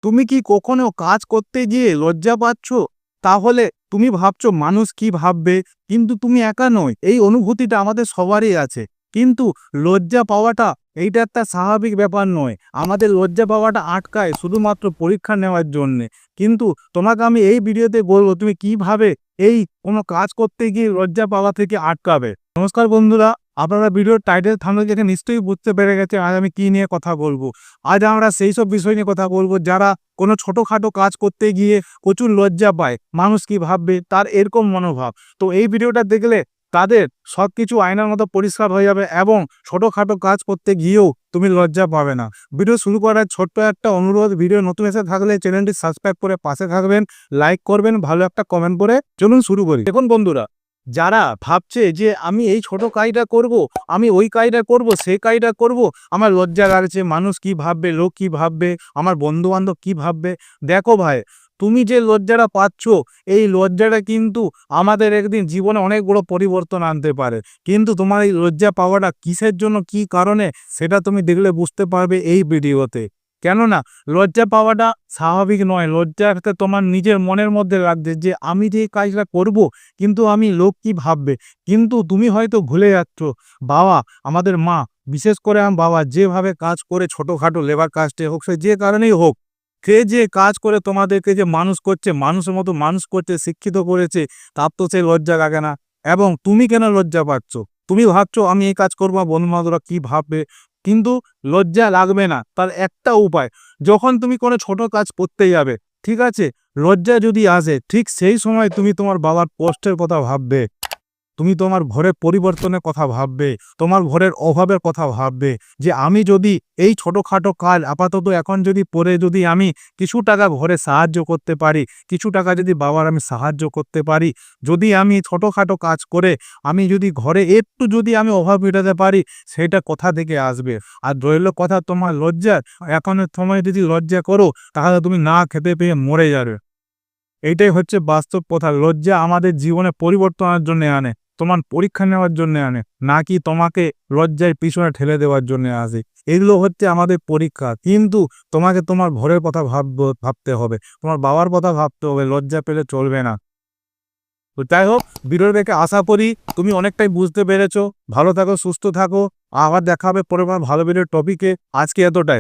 তুমি কি কখনো কাজ করতে গিয়ে লজ্জা পাচ্ছ? তাহলে তুমি ভাবছো মানুষ কি ভাববে, কিন্তু তুমি একা নয়। এই অনুভূতিটা আমাদের সবারই আছে। কিন্তু লজ্জা পাওয়াটা এইটা একটা স্বাভাবিক ব্যাপার নয়। আমাদের লজ্জা পাওয়াটা আটকায় শুধুমাত্র পরীক্ষা নেওয়ার জন্যে। কিন্তু তোমাকে আমি এই ভিডিওতে বলবো তুমি কিভাবে এই কোনো কাজ করতে গিয়ে লজ্জা পাওয়া থেকে আটকাবে। নমস্কার বন্ধুরা, আপনারা ভিডিওর টাইটেল থাম্বনেল দেখে নিশ্চয়ই বুঝতে পেরে গেছে আজ আমি কি নিয়ে কথা বলবো। আজ আমরা সেই সব বিষয় নিয়ে কথা বলবো যারা কোনো ছোটোখাটো কাজ করতে গিয়ে প্রচুর লজ্জা পায়, মানুষ কি ভাববে তার এরকম মনোভাব। তো এই ভিডিওটা দেখলে তাদের সব কিছু আয়নার মতো পরিষ্কার হয়ে যাবে এবং ছোটোখাটো কাজ করতে গিয়েও তুমি লজ্জা পাবে না। ভিডিও শুরু করার ছোট্ট একটা অনুরোধ, ভিডিও নতুন এসে থাকলে চ্যানেলটি সাবস্ক্রাইব করে পাশে থাকবেন, লাইক করবেন, ভালো একটা কমেন্ট করে। চলুন শুরু করি। দেখুন বন্ধুরা, যারা ভাবছে যে আমি এই ছোট কাজটা করব, আমি ওই কাজটা করব, সেই কাজটা করব, আমার লজ্জা লাগছে, মানুষ কি ভাববে, লোক কি ভাববে, আমার বন্ধু বান্ধব কি ভাববে। দেখো ভাই, তুমি যে লজ্জাটা পাচ্ছ, এই লজ্জাটা কিন্তু আমাদের একদিন জীবনে অনেক বড় পরিবর্তন আনতে পারে। কিন্তু তোমার এই লজ্জা পাওয়াটা কিসের জন্য, কি কারণে, সেটা তুমি দেখলে বুঝতে পারবে এই ভিডিওতে। কেননা লজ্জা পাওয়াটা স্বাভাবিক নয়। লজ্জা একটা তোমার নিজের মনের মধ্যে লাগছে যে আমি যে এই কাজটা করব, কিন্তু আমি লোক কি ভাববে। কিন্তু তুমি হয়তো ভুলে যাচ্ছ, বাবা, আমাদের মা, বিশেষ করে আমার বাবা যেভাবে কাজ করে, ছোটোখাটো লেবার কাজটা হোক, সে যে কারণেই হোক, সে যে কাজ করে তোমাদেরকে যে মানুষ করছে, মানুষের মতো মানুষ করছে, শিক্ষিত করেছে, তার তো সেই লজ্জা লাগে না। এবং তুমি কেন লজ্জা পাচ্ছ? তুমি ভাবছো আমি এই কাজ করবো, বন্ধু বান্ধবরা কি ভাববে। কিন্তু লজ্জা লাগবে না, তার একটা উপায়, যখন তুমি কোনো ছোট কাজ করতে যাবে, ঠিক আছে, লজ্জা যদি আসে, ঠিক সেই সময় তুমি তোমার বাবার কষ্টের কথা ভাববে, তুমি তোমার ঘরের পরিবর্তনের কথা ভাববে, তোমার ঘরের অভাবের কথা ভাববে। যে আমি যদি এই ছোটোখাটো কাজ আপাতত এখন যদি পরে যদি আমি কিছু টাকা ঘরে সাহায্য করতে পারি, কিছু টাকা যদি বাবার আমি সাহায্য করতে পারি, যদি আমি ছোটোখাটো কাজ করে আমি যদি ঘরে একটু যদি আমি অভাব মেটাতে পারি, সেটা কোথা থেকে আসবে। আর রইল কথা তোমার লজ্জার, এখনের সময় যদি লজ্জা করো তাহলে তুমি না খেতে পেয়ে মরে যাবে। এইটাই হচ্ছে বাস্তব কথা। লজ্জা আমাদের জীবনে পরিবর্তনের জন্য আনে, তোমার পরীক্ষা নেওয়ার জন্য আনে, নাকি তোমাকে লজ্জার পিছনে ঠেলে দেওয়ার জন্য আসে। এগুলো হচ্ছে আমাদের পরীক্ষা। কিন্তু তোমাকে তোমার ঘরের কথা ভাবতে হবে, তোমার বাবার কথা ভাবতে হবে, লজ্জা পেলে চলবে না। তো যাই হোক, ভিডিও দেখে আশা করি তুমি অনেকটাই বুঝতে পেরেছো। ভালো থাকো, সুস্থ থাকো, আবার দেখা হবে পরের ভালো ভিডিওর টপিকে। আজকে এতটাই।